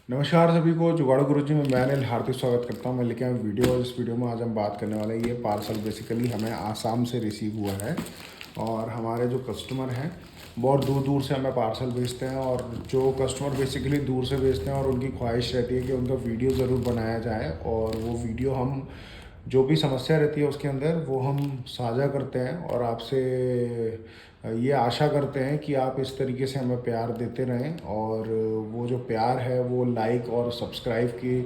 नमस्कार सभी को, जुगाड़ू गुरुजी में मैं अनिल हार्दिक स्वागत करता हूं। मैं लेके आया वीडियो। इस वीडियो में आज हम बात करने वाले हैं, ये पार्सल बेसिकली हमें आसाम से रिसीव हुआ है और हमारे जो कस्टमर हैं बहुत दूर दूर से हमें पार्सल भेजते हैं। और जो कस्टमर बेसिकली दूर से भेजते हैं और उनकी ख्वाहिश रहती है कि उनका वीडियो ज़रूर बनाया जाए, और वो वीडियो हम जो भी समस्या रहती है उसके अंदर वो हम साझा करते हैं और आपसे ये आशा करते हैं कि आप इस तरीके से हमें प्यार देते रहें। और वो जो प्यार है वो लाइक और सब्सक्राइब की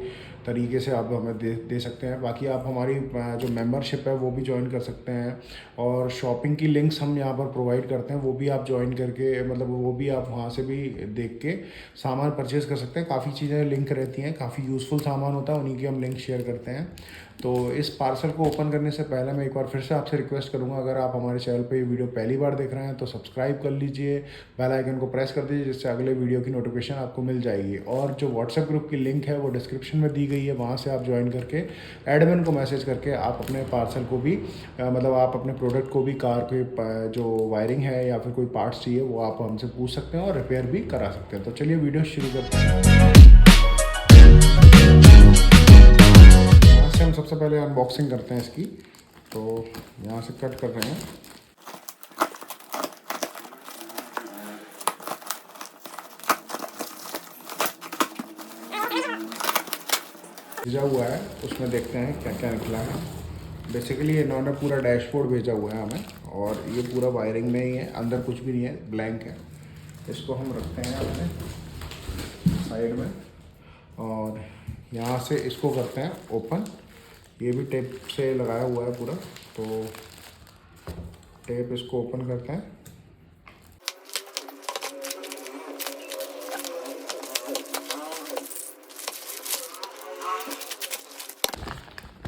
तरीके से आप हमें दे सकते हैं। बाकी आप हमारी जो मेंबरशिप है वो भी ज्वाइन कर सकते हैं, और शॉपिंग की लिंक्स हम यहाँ पर प्रोवाइड करते हैं, वो भी आप ज्वाइन करके मतलब वो भी आप वहाँ से भी देख के सामान परचेज़ कर सकते हैं। काफ़ी चीज़ें लिंक रहती हैं, काफ़ी यूज़फुल सामान होता है, उन्हीं की हम लिंक शेयर करते हैं। तो इस पार्सल को ओपन करने से पहले मैं एक बार फिर से आपसे रिक्वेस्ट करूंगा, अगर आप हमारे चैनल पे ये वीडियो पहली बार देख रहे हैं तो सब्सक्राइब कर लीजिए, बेल आइकन को प्रेस कर दीजिए, जिससे अगले वीडियो की नोटिफिकेशन आपको मिल जाएगी। और जो व्हाट्सएप ग्रुप की लिंक है वो डिस्क्रिप्शन में दी गई है, वहाँ से आप ज्वाइन करके एडमिन को मैसेज करके आप अपने पार्सल को भी मतलब आप अपने प्रोडक्ट को भी, कार के जो वायरिंग है या फिर कोई पार्ट्स चाहिए वो आप हमसे पूछ सकते हैं और रिपेयर भी करा सकते हैं। तो चलिए वीडियो शुरू करते हैं। हम सबसे पहले अनबॉक्सिंग करते हैं इसकी, तो यहाँ से कट कर रहे हैं। भेजा हुआ है उसमें देखते हैं क्या क्या निकला है। बेसिकली इन्होंने पूरा डैशबोर्ड भेजा हुआ है हमें, और ये पूरा वायरिंग में ही है, अंदर कुछ भी नहीं है, ब्लैंक है। इसको हम रखते हैं अपने साइड में और यहाँ से इसको करते हैं ओपन। ये भी टेप से लगाया हुआ है पूरा, तो टेप इसको ओपन करते हैं।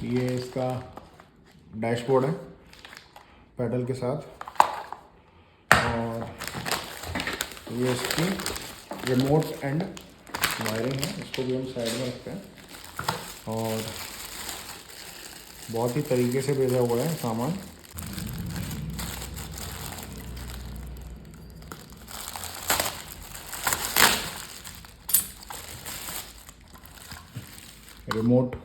ये इसका डैशबोर्ड है पैडल के साथ, और ये इसकी रिमोट एंड वायरिंग है, इसको भी हम साइड में रखते हैं। और बहुत ही तरीके से भेजा हुआ है सामान। रिमोट,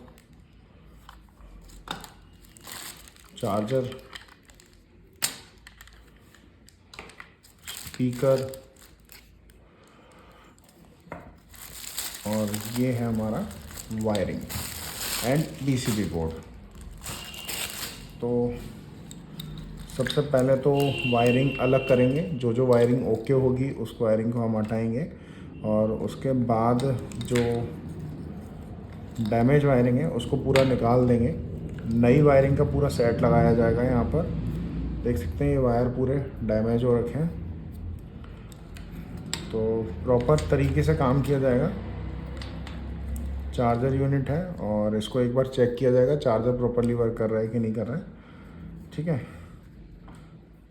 चार्जर, स्पीकर, और ये है हमारा वायरिंग एंड डीसीबी बोर्ड। तो सबसे पहले तो वायरिंग अलग करेंगे, जो वायरिंग ओके होगी उस वायरिंग को हम हटाएंगे, और उसके बाद जो डैमेज वायरिंग है उसको पूरा निकाल देंगे। नई वायरिंग का पूरा सेट लगाया जाएगा। यहाँ पर देख सकते हैं ये वायर पूरे डैमेज हो रखे हैं, तो प्रॉपर तरीके से काम किया जाएगा। चार्जर यूनिट है और इसको एक बार चेक किया जाएगा चार्जर प्रॉपरली वर्क कर रहा है कि नहीं कर रहा है। ठीक है,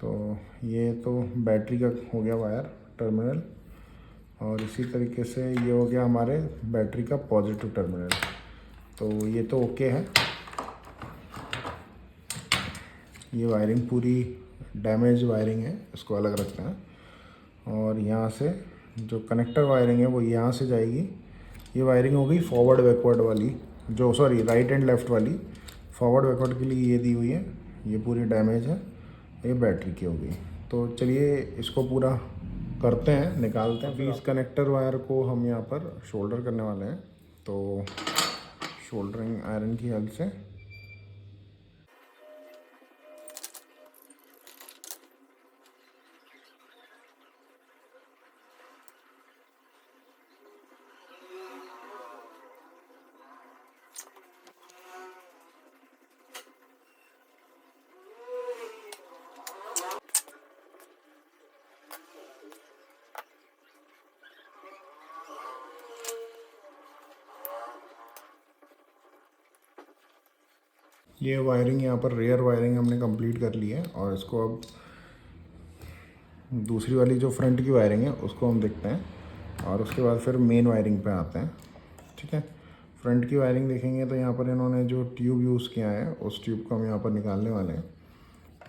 तो ये तो बैटरी का हो गया वायर टर्मिनल, और इसी तरीके से ये हो गया हमारे बैटरी का पॉजिटिव टर्मिनल। तो ये तो ओके है। ये वायरिंग पूरी डैमेज वायरिंग है, इसको अलग रखते हैं। और यहाँ से जो कनेक्टर वायरिंग है वो यहाँ से जाएगी। ये वायरिंग हो गई फॉरवर्ड बैकवर्ड वाली, जो सॉरी राइट एंड लेफ़्ट वाली। फॉरवर्ड बैकवर्ड के लिए ये दी हुई है, ये पूरी डैमेज है, ये बैटरी की हो गई। तो चलिए इसको पूरा करते हैं, निकालते हैं। अभी इस कनेक्टर वायर को हम यहाँ पर शोल्डर करने वाले हैं, तो शोल्डरिंग आयरन की हेल्प से ये वायरिंग यहाँ पर रेयर वायरिंग हमने कंप्लीट कर ली है। और इसको अब दूसरी वाली जो फ्रंट की वायरिंग है उसको हम देखते हैं, और उसके बाद फिर मेन वायरिंग पे आते हैं। ठीक है, फ्रंट की वायरिंग देखेंगे तो यहाँ पर इन्होंने जो ट्यूब यूज़ किया है उस ट्यूब को हम यहाँ पर निकालने वाले हैं,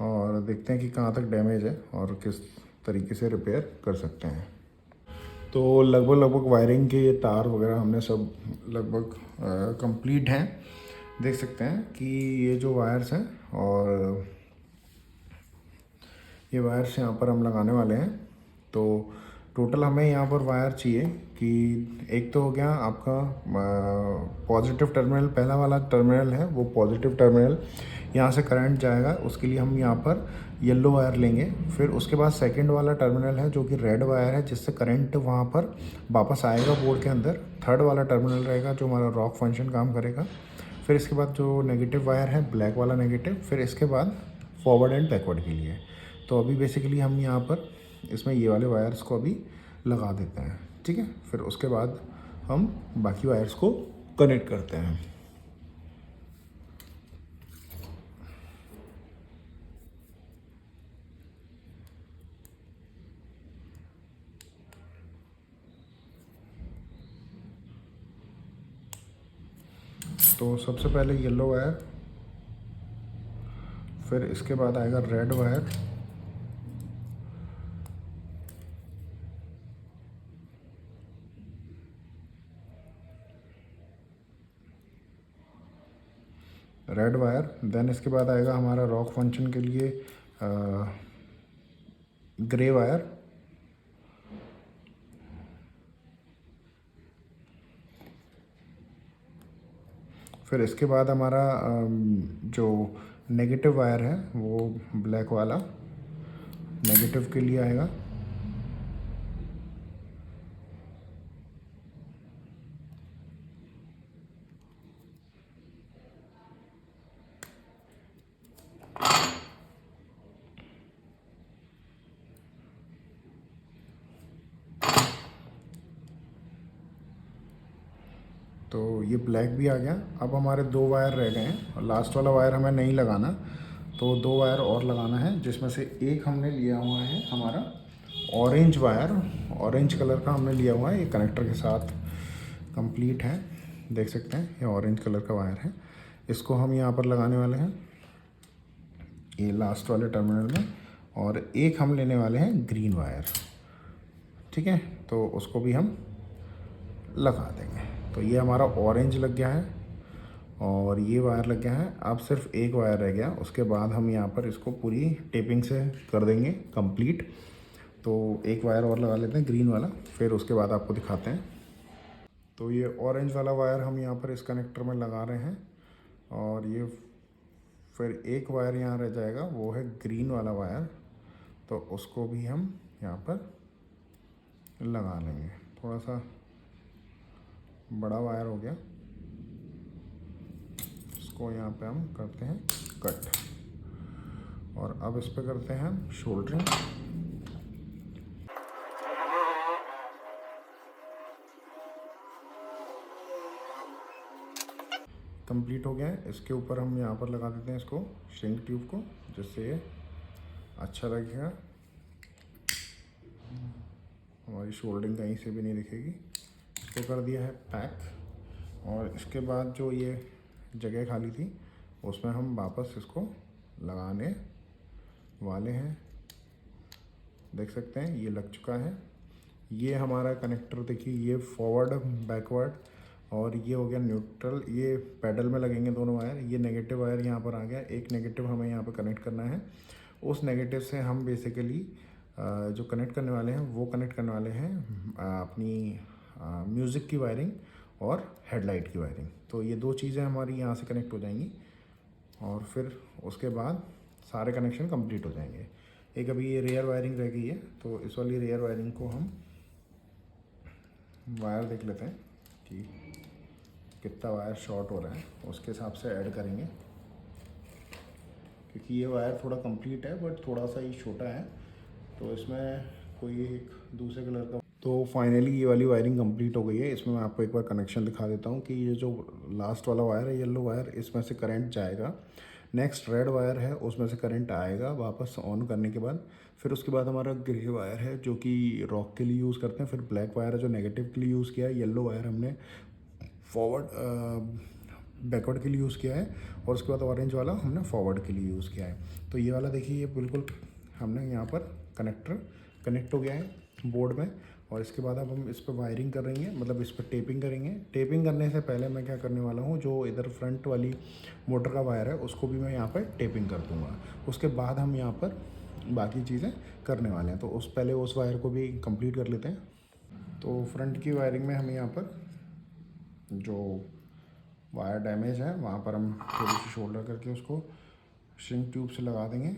और देखते हैं कि कहाँ तक डैमेज है और किस तरीके से रिपेयर कर सकते हैं। तो लगभग लगभग वायरिंग के ये तार वगैरह हमने सब लगभग कंप्लीट हैं। देख सकते हैं कि ये जो वायर्स हैं और ये वायर्स यहाँ पर हम लगाने वाले हैं। तो टोटल हमें यहाँ पर वायर चाहिए कि एक तो हो गया आपका पॉजिटिव टर्मिनल, पहला वाला टर्मिनल है वो पॉजिटिव टर्मिनल, यहाँ से करंट जाएगा, उसके लिए हम यहाँ पर येलो वायर लेंगे। फिर उसके बाद सेकंड वाला टर्मिनल है जो कि रेड वायर है, जिससे करंट वहाँ पर वापस आएगा बोर्ड के अंदर। थर्ड वाला टर्मिनल रहेगा जो हमारा रॉक फंक्शन काम करेगा। फिर इसके बाद जो नेगेटिव वायर है ब्लैक वाला नेगेटिव, फिर इसके बाद फॉरवर्ड एंड बैकवर्ड के लिए। तो अभी बेसिकली हम यहाँ पर इसमें ये वाले वायर्स को अभी लगा देते हैं, ठीक है। फिर उसके बाद हम बाकी वायर्स को कनेक्ट करते हैं। तो सबसे पहले येलो वायर, फिर इसके बाद आएगा red wire, red wire, then इसके बाद आएगा हमारा रॉक फंक्शन के लिए ग्रे वायर, फिर इसके बाद हमारा जो नेगेटिव वायर है वो ब्लैक वाला नेगेटिव के लिए आएगा। तो ये ब्लैक भी आ गया। अब हमारे दो वायर रह गए हैं और लास्ट वाला वायर हमें नहीं लगाना, तो दो वायर और लगाना है, जिसमें से एक हमने लिया हुआ है हमारा ऑरेंज वायर, ऑरेंज कलर का हमने लिया हुआ है, ये कनेक्टर के साथ कंप्लीट है। देख सकते हैं ये ऑरेंज कलर का वायर है, इसको हम यहाँ पर लगाने वाले हैं ये लास्ट वाले टर्मिनल में। और एक हम लेने वाले हैं ग्रीन वायर, ठीक है, तो उसको भी हम लगा देंगे। तो ये हमारा ऑरेंज लग गया है और ये वायर लग गया है। अब सिर्फ एक वायर रह गया, उसके बाद हम यहाँ पर इसको पूरी टेपिंग से कर देंगे कंप्लीट। तो एक वायर और लगा लेते हैं ग्रीन वाला, फिर उसके बाद आपको दिखाते हैं। तो ये ऑरेंज वाला वायर हम यहाँ पर इस कनेक्टर में लगा रहे हैं और ये फिर एक वायर यहाँ रह जाएगा, वो है ग्रीन वाला वायर, तो उसको भी हम यहाँ पर लगा लेंगे। थोड़ा सा बड़ा वायर हो गया, इसको यहाँ पे हम करते हैं कट और अब इस पे करते हैं हम शोल्डरिंग। कंप्लीट हो गया है। इसके ऊपर हम यहाँ पर लगा देते हैं इसको श्रिंक ट्यूब को, जिससे ये अच्छा लगेगा, हमारी शोल्डरिंग कहीं से भी नहीं दिखेगी। इसको कर दिया है पैक और इसके बाद जो ये जगह खाली थी उसमें हम वापस इसको लगाने वाले हैं। देख सकते हैं ये लग चुका है। ये हमारा कनेक्टर देखिए, ये फॉरवर्ड बैकवर्ड और ये हो गया न्यूट्रल, ये पैडल में लगेंगे दोनों वायर। ये नेगेटिव वायर यहाँ पर आ गया, एक नेगेटिव हमें यहाँ पर कनेक्ट करना है। उस नेगेटिव से हम बेसिकली जो कनेक्ट करने वाले हैं वो कनेक्ट करने वाले हैं अपनी म्यूज़िक की वायरिंग और हेडलाइट की वायरिंग। तो ये दो चीज़ें हमारी यहाँ से कनेक्ट हो जाएंगी और फिर उसके बाद सारे कनेक्शन कंप्लीट हो जाएंगे। एक अभी ये रेयर वायरिंग रह गई है, तो इस वाली रेयर वायरिंग को हम वायर देख लेते हैं कि कितना वायर शॉर्ट हो रहा है, उसके हिसाब से ऐड करेंगे, क्योंकि ये वायर थोड़ा कंप्लीट है बट थोड़ा सा ही छोटा है, तो इसमें कोई एक दूसरे कलर का। तो फाइनली ये वाली वायरिंग कंप्लीट हो गई है। इसमें मैं आपको एक बार कनेक्शन दिखा देता हूँ कि ये जो लास्ट वाला वायर है येलो वायर, इसमें से करंट जाएगा। नेक्स्ट रेड वायर है, उसमें से करंट आएगा वापस ऑन करने के बाद। फिर उसके बाद हमारा ग्रे वायर है जो कि रॉक के लिए यूज़ करते हैं। फिर ब्लैक वायर है जो नेगेटिव के लिए यूज़ किया है। येलो वायर हमने फॉरवर्ड बैकवर्ड के लिए यूज़ किया है और उसके बाद ऑरेंज वाला हमने फॉरवर्ड के लिए यूज़ किया है। तो ये वाला देखिए, ये बिल्कुल हमने यहाँ पर कनेक्टर कनेक्ट हो गया है बोर्ड में और इसके बाद अब हम इस पर वायरिंग करेंगे, मतलब इस पर टेपिंग करेंगे। टेपिंग करने से पहले मैं क्या करने वाला हूँ, जो इधर फ्रंट वाली मोटर का वायर है उसको भी मैं यहाँ पर टेपिंग कर दूँगा। उसके बाद हम यहाँ पर बाकी चीज़ें करने वाले हैं। तो पहले उस वायर को भी कंप्लीट कर लेते हैं। तो फ्रंट की वायरिंग में हम यहाँ पर जो वायर डैमेज है वहाँ पर हम थोड़ी सी शोल्डर करके उसको श्रिंक ट्यूब से लगा देंगे।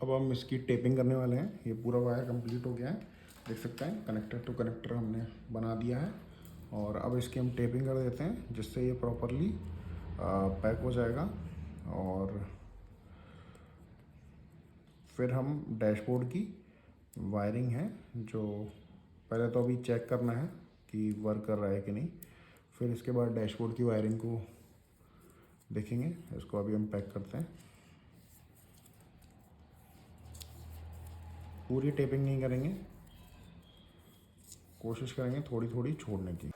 अब हम इसकी टेपिंग करने वाले हैं। ये पूरा वायर कंप्लीट हो गया है, देख सकते हैं कनेक्टर टू कनेक्टर हमने बना दिया है। और अब इसकी हम टेपिंग कर देते हैं जिससे ये प्रॉपरली पैक हो जाएगा। और फिर हम डैशबोर्ड की वायरिंग है जो पहले तो अभी चेक करना है कि वर्क कर रहा है कि नहीं, फिर इसके बाद डैशबोर्ड की वायरिंग को देखेंगे। इसको अभी हम पैक करते हैं। पूरी टेपिंग नहीं करेंगे, कोशिश करेंगे थोड़ी थोड़ी छोड़ने की।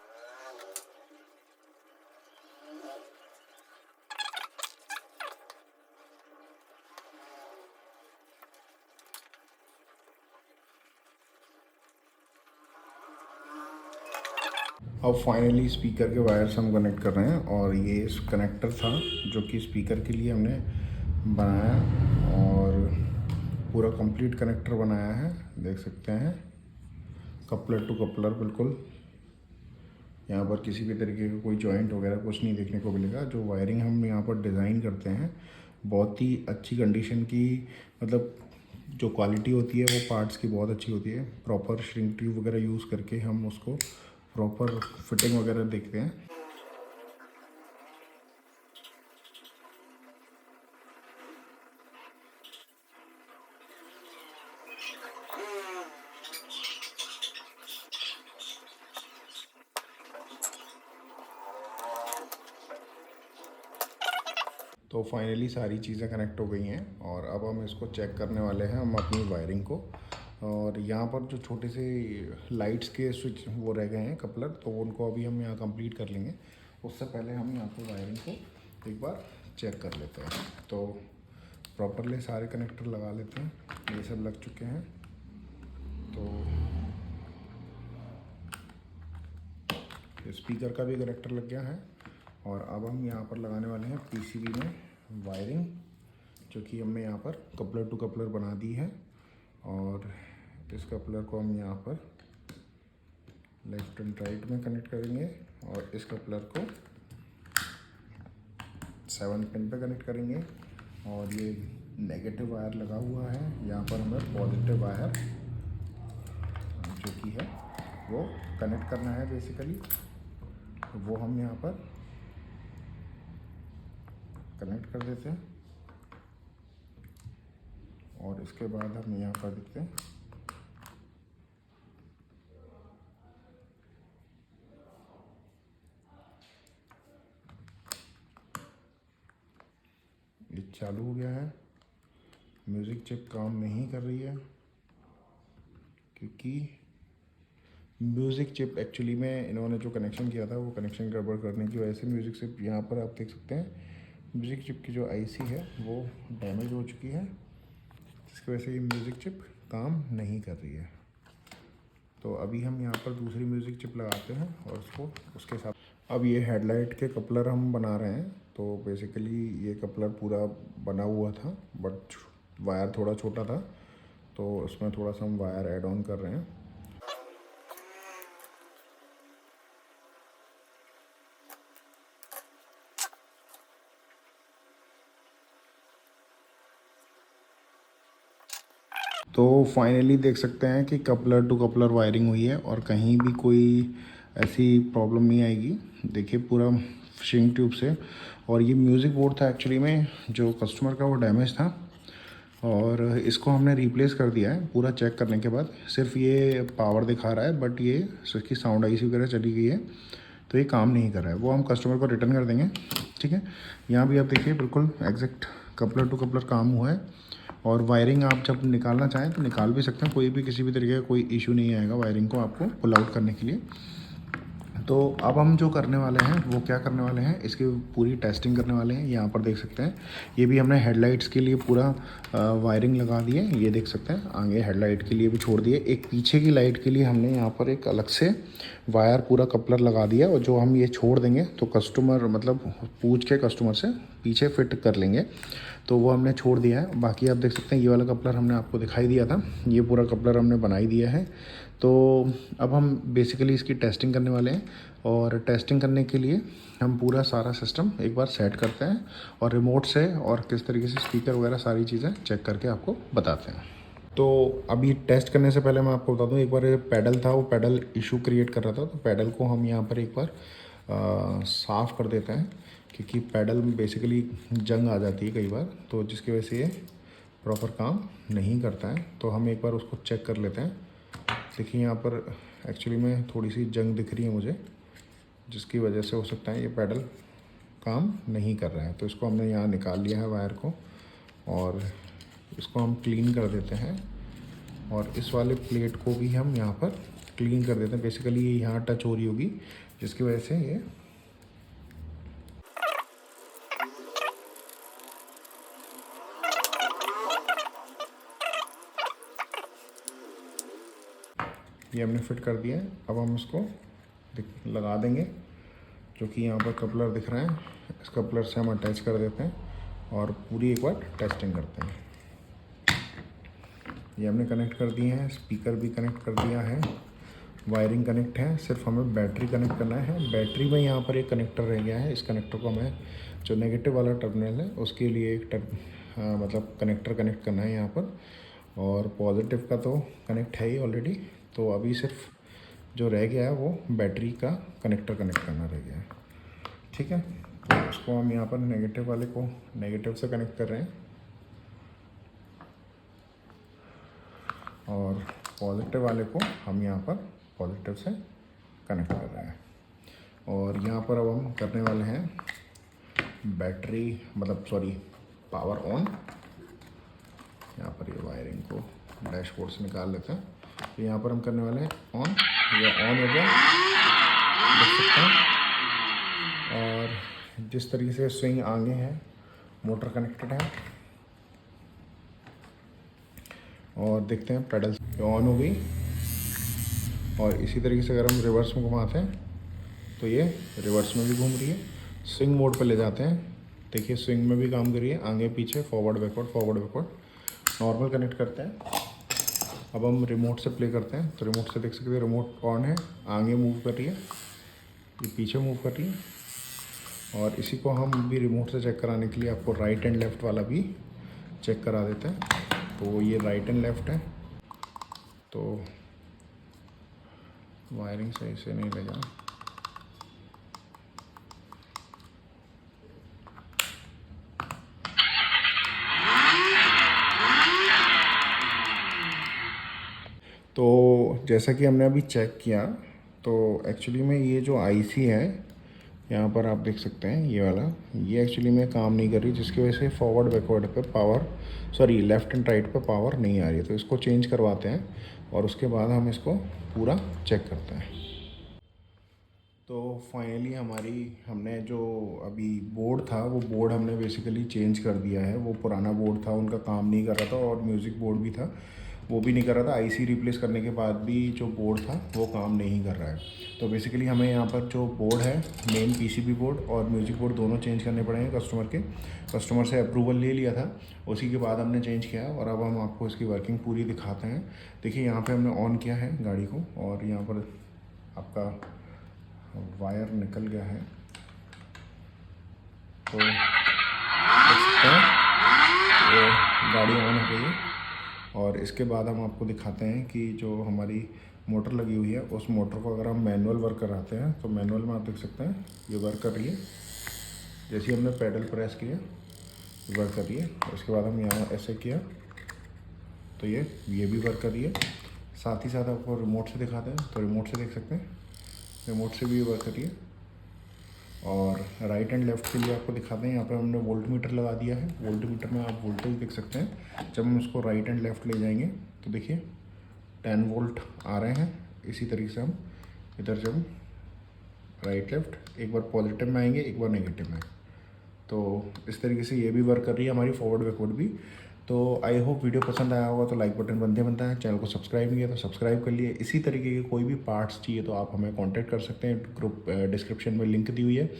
अब फाइनली स्पीकर के वायर्स हम कनेक्ट कर रहे हैं। और ये कनेक्टर था जो कि स्पीकर के लिए हमने बनाया और पूरा कंप्लीट कनेक्टर बनाया है, देख सकते हैं कपलर टू कपलर बिल्कुल। यहाँ पर किसी भी तरीके का कोई जॉइंट वगैरह कुछ नहीं देखने को मिलेगा। जो वायरिंग हम यहाँ पर डिज़ाइन करते हैं बहुत ही अच्छी कंडीशन की, मतलब जो क्वालिटी होती है वो पार्ट्स की बहुत अच्छी होती है। प्रॉपर श्रिंक ट्यूब वगैरह यूज़ करके हम उसको प्रॉपर फिटिंग वगैरह देखते हैं। तो फाइनली सारी चीज़ें कनेक्ट हो गई हैं और अब हम इसको चेक करने वाले हैं हम अपनी वायरिंग को। और यहाँ पर जो छोटे से लाइट्स के स्विच वो रह गए हैं कपलर, तो उनको अभी हम यहाँ कंप्लीट कर लेंगे। उससे पहले हम यहाँ पर वायरिंग को एक बार चेक कर लेते हैं। तो प्रॉपरली सारे कनेक्टर लगा लेते हैं, ये सब लग चुके हैं। तो स्पीकर का भी कनेक्टर लग गया है। और अब हम यहाँ पर लगाने वाले हैं पीसीबी में वायरिंग, जो कि हमने यहाँ पर कपलर टू कपलर बना दी है। और इस कपलर को हम यहाँ पर लेफ्ट एंड राइट में कनेक्ट करेंगे और इस कपलर को 7 पिन पे कनेक्ट करेंगे। और ये नेगेटिव वायर लगा हुआ है, यहाँ पर हमें पॉजिटिव वायर जो कि है वो कनेक्ट करना है बेसिकली। तो वो हम यहाँ पर कनेक्ट कर देते हैं। और इसके बाद हम यहाँ पर देखते हैं ये चालू हो गया है। म्यूज़िक चिप काम नहीं कर रही है क्योंकि म्यूज़िक चिप एक्चुअली में इन्होंने जो कनेक्शन किया था वो कनेक्शन गड़बड़ करने की वजह से म्यूज़िक चिप, यहाँ पर आप देख सकते हैं म्यूज़िक चिप की जो आईसी है वो डैमेज हो चुकी है, जिसकी वजह से ये म्यूज़िक चिप काम नहीं कर रही है। तो अभी हम यहाँ पर दूसरी म्यूज़िक चिप लगाते हैं और उसको उसके साथ अब ये हेडलाइट के कपलर हम बना रहे हैं। तो बेसिकली ये कपलर पूरा बना हुआ था बट वायर थोड़ा छोटा था, तो उसमें थोड़ा सा हम वायर ऐड ऑन कर रहे हैं। तो फाइनली देख सकते हैं कि कपलर टू कपलर वायरिंग हुई है और कहीं भी कोई ऐसी प्रॉब्लम नहीं आएगी। देखिए पूरा श्रिंक ट्यूब से। और ये म्यूज़िक बोर्ड था एक्चुअली में जो कस्टमर का, वो डैमेज था और इसको हमने रिप्लेस कर दिया है पूरा चेक करने के बाद। सिर्फ ये पावर दिखा रहा है बट ये इसकी साउंड आईसी वगैरह चली गई है, तो ये काम नहीं कर रहा है। वो हम कस्टमर को रिटर्न कर देंगे, ठीक है। यहाँ भी आप देखिए बिल्कुल एग्जैक्ट कपलर टू कपलर काम हुआ है। और वायरिंग आप जब निकालना चाहें तो निकाल भी सकते हैं, कोई भी किसी भी तरीके का कोई इशू नहीं आएगा वायरिंग को आपको पुल आउट करने के लिए। तो अब हम जो करने वाले हैं वो क्या करने वाले हैं, इसकी पूरी टेस्टिंग करने वाले हैं। यहाँ पर देख सकते हैं ये भी हमने हेडलाइट्स के लिए पूरा वायरिंग लगा दी है। ये देख सकते हैं आगे हेडलाइट के लिए भी छोड़ दिए। एक पीछे की लाइट के लिए हमने यहाँ पर एक अलग से वायर पूरा कपलर लगा दिया, और जो हम ये छोड़ देंगे तो कस्टमर मतलब पूछ के कस्टमर से पीछे फिट कर लेंगे, तो वो हमने छोड़ दिया है। बाकी आप देख सकते हैं ये वाला कपलर हमने आपको दिखाई दिया था, ये पूरा कपलर हमने बना ही दिया है। तो अब हम बेसिकली इसकी टेस्टिंग करने वाले हैं, और टेस्टिंग करने के लिए हम पूरा सारा सिस्टम एक बार सेट करते हैं और रिमोट से और किस तरीके से स्पीकर वगैरह सारी चीज़ें चेक करके आपको बताते हैं। तो अभी टेस्ट करने से पहले मैं आपको बता दूं, एक बार पैडल था, वो पैडल इशू क्रिएट कर रहा था, तो पैडल को हम यहाँ पर एक बार साफ़ कर देते हैं, क्योंकि पैडल में बेसिकली जंग आ जाती है कई बार, तो जिसकी वजह से ये प्रॉपर काम नहीं करता है। तो हम एक बार उसको चेक कर लेते हैं। देखिए यहाँ पर एक्चुअली में थोड़ी सी जंग दिख रही है मुझे, जिसकी वजह से हो सकता है ये पैडल काम नहीं कर रहा है। तो इसको हमने यहाँ निकाल लिया है वायर को, और इसको हम क्लीन कर देते हैं, और इस वाले प्लेट को भी हम यहाँ पर क्लीन कर देते हैं। बेसिकली ये यहाँ टच हो रही होगी, जिसकी वजह से ये हमने फिट कर दिया है। अब हम इसको लगा देंगे, जो कि यहाँ पर कपलर दिख रहा है, इस कपलर से हम अटैच कर देते हैं और पूरी एक बार टेस्टिंग करते हैं। ये हमने कनेक्ट कर दिए हैं, स्पीकर भी कनेक्ट कर दिया है, वायरिंग कनेक्ट है, सिर्फ हमें बैटरी कनेक्ट करना है। बैटरी में यहाँ पर एक कनेक्टर रह गया है, इस कनेक्टर को हमें जो नेगेटिव वाला टर्मिनल है उसके लिए एक मतलब कनेक्टर कनेक्ट करना है यहाँ पर, और पॉजिटिव का तो कनेक्ट है ही ऑलरेडी। तो अभी सिर्फ जो रह गया है वो बैटरी का कनेक्टर कनेक्ट करना रह गया है। ठीक है, तो उसको हम यहाँ पर नेगेटिव वाले को नेगेटिव से कनेक्ट कर रहे हैं, और पॉजिटिव वाले को हम यहाँ पर पॉजिटिव से कनेक्ट कर रहे हैं। और यहाँ पर अब हम करने वाले हैं बैटरी मतलब पावर ऑन। यहाँ पर ये वायरिंग को डैशबोर्ड से निकाल लेते हैं। तो यहाँ पर हम करने वाले हैं ऑन, ये ऑन हो गया देख सकते हैं। और जिस तरीके से स्विंग आगे है, मोटर कनेक्टेड है, और देखते हैं पेडल ऑन हो गई। और इसी तरीके से अगर हम रिवर्स में घुमाते हैं तो ये रिवर्स में भी घूम रही है। स्विंग मोड पर ले जाते हैं, देखिए स्विंग में भी काम कर रही है, आगे पीछे फॉरवर्ड बैकवर्ड नॉर्मल कनेक्ट करते हैं। अब हम रिमोट से प्ले करते हैं, तो रिमोट से देख सकते हैं रिमोट ऑन है, आगे मूव कर रही है, ये पीछे मूव कर रही है। और इसी को हम भी रिमोट से चेक कराने के लिए आपको राइट एंड लेफ़्ट वाला भी चेक करा देते हैं। तो ये राइट एंड लेफ़्ट है, तो वायरिंग सही से नहीं लगा। तो जैसा कि हमने अभी चेक किया, तो एक्चुअली में ये जो आईसी है यहाँ पर आप देख सकते हैं ये वाला, ये एक्चुअली में काम नहीं कर रही, जिसकी वजह से फॉरवर्ड बैकवर्ड पे पावर लेफ़्ट एंड राइट पे पावर नहीं आ रही है। तो इसको चेंज करवाते हैं और उसके बाद हम इसको पूरा चेक करते हैं। तो फाइनली हमने जो अभी बोर्ड था, वो बोर्ड हमने बेसिकली चेंज कर दिया है। वो पुराना बोर्ड था, उनका काम नहीं कर रहा था, और म्यूज़िक बोर्ड भी था, वो भी नहीं कर रहा था। आईसी रिप्लेस करने के बाद भी जो बोर्ड था वो काम नहीं कर रहा है। तो बेसिकली हमें यहाँ पर जो बोर्ड है, मेन पीसीबी बोर्ड और म्यूज़िक बोर्ड दोनों चेंज करने पड़े हैं। कस्टमर से अप्रूवल ले लिया था, उसी के बाद हमने चेंज किया। और अब हम आपको इसकी वर्किंग पूरी दिखाते हैं। देखिए यहाँ पर हमने ऑन किया है गाड़ी को, और यहाँ पर आपका वायर निकल गया है, तो देख सकते हैं वो गाड़ी ऑन हो गई है। और इसके बाद हम आपको दिखाते हैं कि जो हमारी मोटर लगी हुई है, उस मोटर को अगर हम मैनुअल वर्क कराते हैं, तो मैनुअल में आप देख सकते हैं ये वर्क कर रही है। जैसे ही हमने पैडल प्रेस किया वर्क कर रही है। उसके बाद हम यहाँ ऐसे किया तो ये भी वर्क कर रही है। साथ ही साथ आपको रिमोट से दिखाते हैं, तो रिमोट से देख सकते हैं रिमोट से भी ये वर्क कर रही है। और राइट एंड लेफ़्ट के लिए आपको दिखाते हैं, यहाँ पे हमने वोल्ट मीटर लगा दिया है। वोल्ट मीटर में आप वोल्टेज देख सकते हैं। जब हम इसको राइट एंड लेफ़्ट ले जाएंगे तो देखिए 10 वोल्ट आ रहे हैं। इसी तरीके से हम इधर जब राइट लेफ्ट, एक बार पॉजिटिव में आएंगे, एक बार नेगेटिव में। तो इस तरीके से ये भी वर्क कर रही है हमारी फॉरवर्ड बैकवर्ड भी। तो आई होप वीडियो पसंद आया होगा, तो लाइक बटन बनता है। चैनल को सब्सक्राइब नहीं किया तो सब्सक्राइब कर लिए। इसी तरीके के कोई भी पार्ट्स चाहिए तो आप हमें कांटेक्ट कर सकते हैं। ग्रुप डिस्क्रिप्शन में लिंक दी हुई है,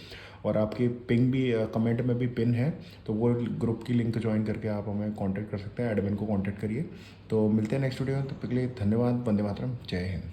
और आपकी पिंग भी कमेंट में भी पिन है, तो वो ग्रुप की लिंक ज्वाइन करके आप हमें कांटेक्ट कर सकते हैं। एडमिन को कांटेक्ट करिए। तो मिलते हैं नेक्स्ट वीडियो में, तब तक के लिए धन्यवाद। वंदे मातरम, जय हिंद।